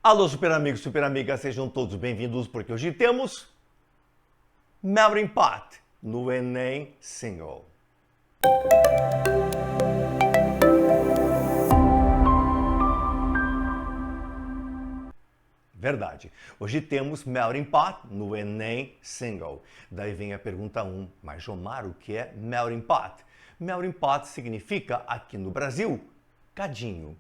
Alô, super amigos, super amigas, sejam todos bem-vindos, porque hoje temos Melting Pot no Enem Single. Verdade. Hoje temos Melting Pot no Enem Single. Daí vem a pergunta 1. Mas, Jomar, o que é Melting Pot? Melting Pot significa, aqui no Brasil, cadinho.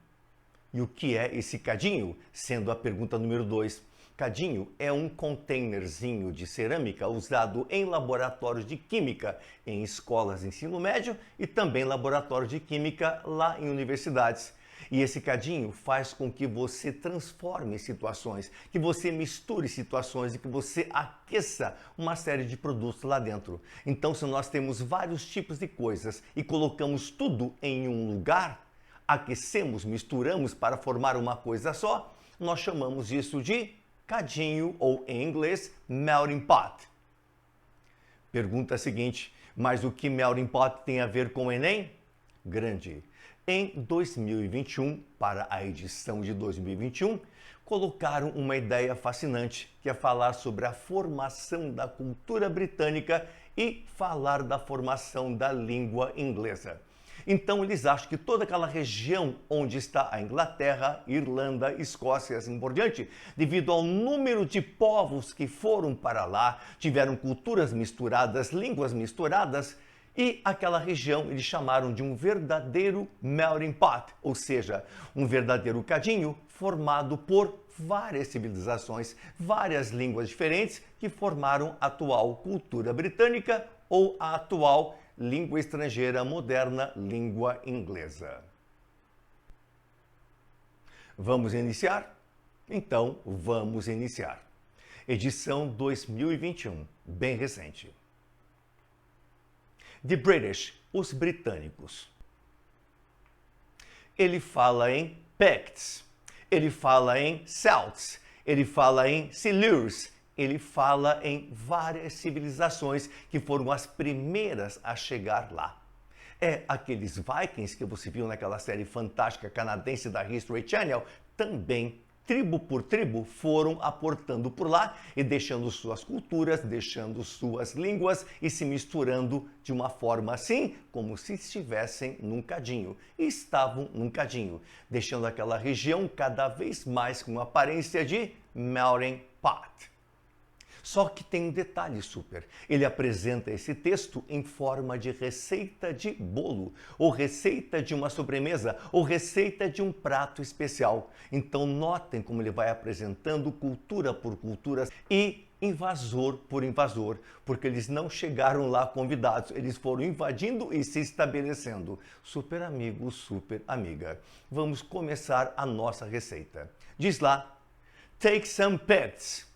E o que é esse cadinho? Sendo a pergunta número 2. Cadinho é um containerzinho de cerâmica usado em laboratórios de química, em escolas de ensino médio e também laboratórios de química lá em universidades. E esse cadinho faz com que você transforme situações, que você misture situações e que você aqueça uma série de produtos lá dentro. Então, se nós temos vários tipos de coisas e colocamos tudo em um lugar, aquecemos, misturamos para formar uma coisa só, nós chamamos isso de cadinho ou, em inglês, melting pot. Pergunta seguinte, mas o que melting pot tem a ver com o Enem? Grande. Em 2021, para a edição de 2021, colocaram uma ideia fascinante, que é falar sobre a formação da cultura britânica e falar da formação da língua inglesa. Então eles acham que toda aquela região onde está a Inglaterra, Irlanda, Escócia e assim por diante, devido ao número de povos que foram para lá, tiveram culturas misturadas, línguas misturadas, e aquela região eles chamaram de um verdadeiro melting pot, ou seja, um verdadeiro cadinho formado por várias civilizações, várias línguas diferentes que formaram a atual cultura britânica ou a atual língua estrangeira moderna, língua inglesa. Vamos iniciar? Então, vamos iniciar. Edição 2021, bem recente. The British, os britânicos. Ele fala em Picts, ele fala em Celts, ele fala em Silures, ele fala em várias civilizações que foram as primeiras a chegar lá. É aqueles Vikings que você viu naquela série fantástica canadense da History Channel, também, tribo por tribo, foram aportando por lá e deixando suas culturas, deixando suas línguas e se misturando de uma forma assim, como se estivessem num cadinho. E estavam num cadinho, deixando aquela região cada vez mais com aparência de melting pot. Só que tem um detalhe super. Ele apresenta esse texto em forma de receita de bolo, ou receita de uma sobremesa, ou receita de um prato especial. Então notem como ele vai apresentando cultura por cultura e invasor por invasor, porque eles não chegaram lá convidados, eles foram invadindo e se estabelecendo. Super amigo, super amiga. Vamos começar a nossa receita. Diz lá, take some Picts.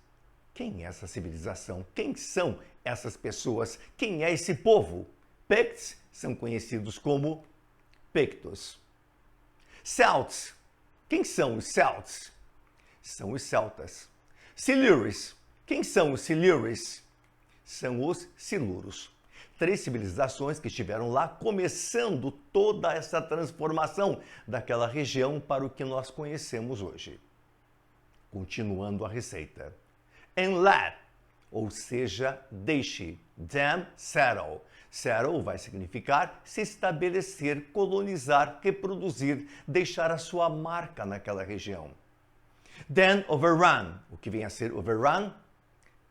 Quem é essa civilização? Quem são essas pessoas? Quem é esse povo? Picts são conhecidos como Pictos. Celts. Quem são os Celts? São os celtas. Silures. Quem são os Silures? São os siluros. 3 civilizações que estiveram lá começando toda essa transformação daquela região para o que nós conhecemos hoje. Continuando a receita. And let, ou seja, deixe, them settle. Settle vai significar se estabelecer, colonizar, reproduzir, deixar a sua marca naquela região. Then overrun, o que vem a ser overrun?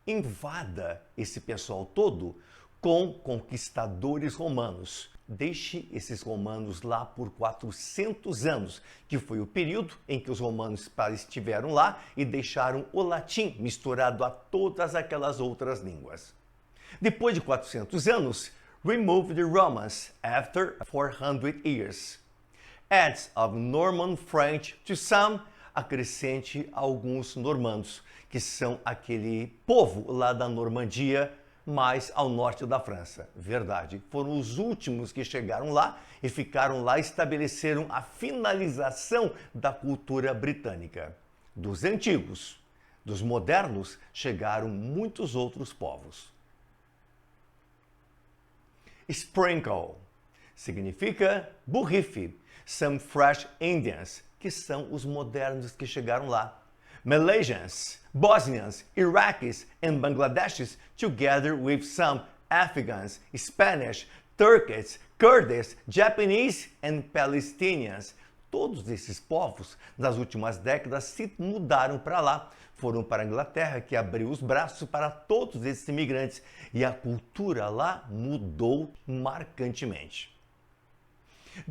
Invada esse pessoal todo com conquistadores romanos. Deixe esses romanos lá por 400 anos, que foi o período em que os romanos estiveram lá e deixaram o latim misturado a todas aquelas outras línguas. Depois de 400 anos, remove the Romans after 400 years. Adds of Norman French to some, acrescente alguns normandos, que são aquele povo lá da Normandia, mais ao norte da França. Verdade, foram os últimos que chegaram lá e ficaram lá e estabeleceram a finalização da cultura britânica. Dos antigos, dos modernos, chegaram muitos outros povos. Sprinkle significa borrife. Some fresh Indians, que são os modernos que chegaram lá. Malaysians, Bosnians, Iraqis, and Bangladeshis, together with some Afghans, Spanish, Turkish, Kurds, Japanese, and Palestinians. Todos esses povos, nas últimas décadas, se mudaram para lá. Foram para a Inglaterra, que abriu os braços para todos esses imigrantes. E a cultura lá mudou marcantemente.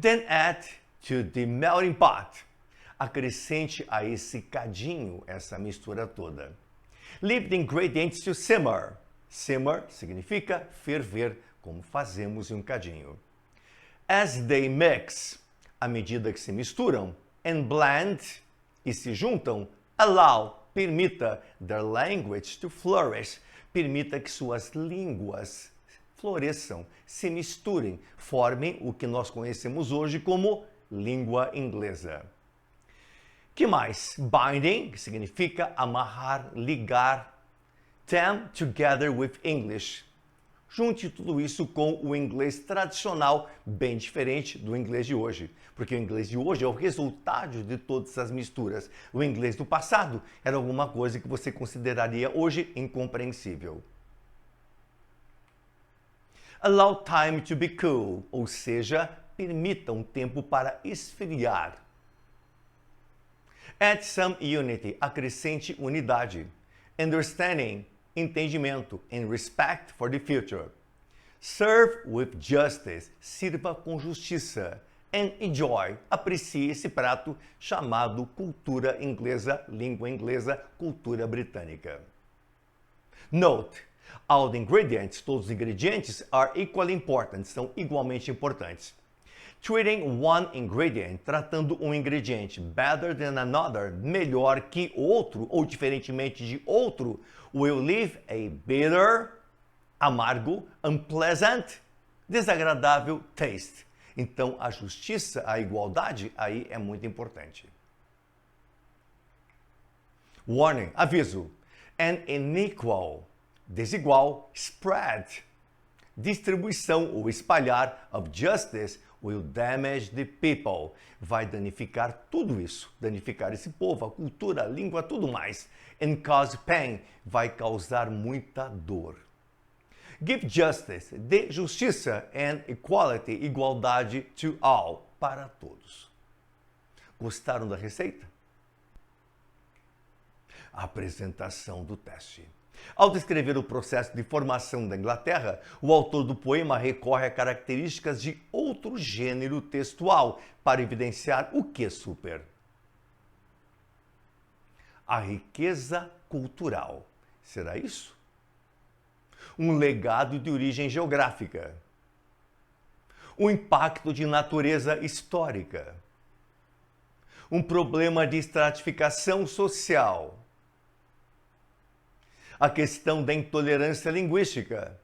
Then add to the melting pot. Acrescente a esse cadinho, essa mistura toda. Leave the ingredients to simmer. Simmer significa ferver, como fazemos em um cadinho. As they mix, à medida que se misturam, and blend, e se juntam, allow, permita their language to flourish, permita que suas línguas floresçam, se misturem, formem o que nós conhecemos hoje como língua inglesa. Que mais? Binding, que significa amarrar, ligar. Them together with English. Junte tudo isso com o inglês tradicional, bem diferente do inglês de hoje. Porque o inglês de hoje é o resultado de todas essas misturas. O inglês do passado era alguma coisa que você consideraria hoje incompreensível. Allow time to be cool, ou seja, permita um tempo para esfriar. Add some unity, acrescente unidade. Understanding, entendimento, and respect for the future. Serve with justice, sirva com justiça. And enjoy, aprecie esse prato chamado cultura inglesa, língua inglesa, cultura britânica. Note, all the ingredients, todos os ingredientes, are equally important, são igualmente importantes. Treating one ingredient, tratando um ingrediente, better than another, melhor que outro ou diferentemente de outro, will leave a bitter, amargo, unpleasant, desagradável taste. Então, a justiça, a igualdade, aí é muito importante. Warning, aviso. An unequal, desigual, spread, distribuição ou espalhar of justice will damage the people. Vai danificar tudo isso, danificar esse povo, a cultura, a língua, tudo mais. And cause pain, vai causar muita dor. Give justice, dê justiça, and equality, igualdade to all, para todos. Gostaram da receita? A apresentação do teste. Ao descrever o processo de formação da Inglaterra, o autor do poema recorre a características de outro gênero textual para evidenciar o que, super? A riqueza cultural. Será isso? Um legado de origem geográfica. Um impacto de natureza histórica. Um problema de estratificação social. A questão da intolerância linguística.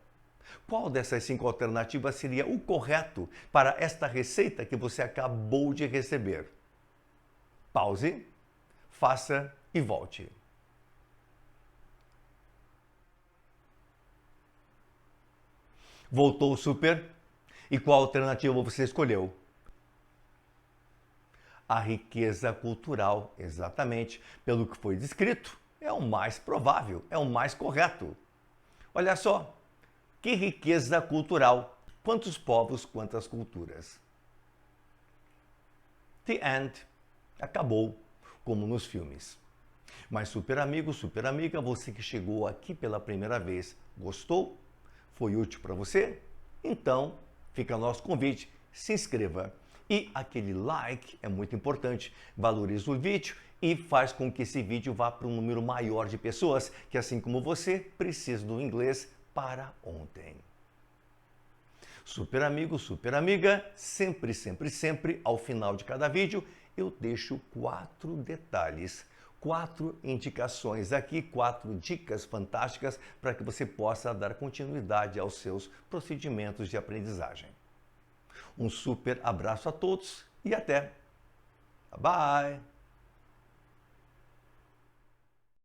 Qual dessas 5 alternativas seria o correto para esta receita que você acabou de receber? Pause, faça e volte. Voltou, super? E qual alternativa você escolheu? A riqueza cultural, exatamente, pelo que foi descrito. É o mais provável, é o mais correto. Olha só, que riqueza cultural. Quantos povos, quantas culturas. The end. Acabou, como nos filmes. Mas super amigo, super amiga, você que chegou aqui pela primeira vez, gostou? Foi útil para você? Então, fica o nosso convite, se inscreva. E aquele like é muito importante, valoriza o vídeo e faz com que esse vídeo vá para um número maior de pessoas que, assim como você, precisam do inglês para ontem. Super amigo, super amiga, sempre, sempre, sempre, ao final de cada vídeo, eu deixo 4 detalhes, 4 indicações aqui, 4 dicas fantásticas para que você possa dar continuidade aos seus procedimentos de aprendizagem. Um super abraço a todos e até! Bye!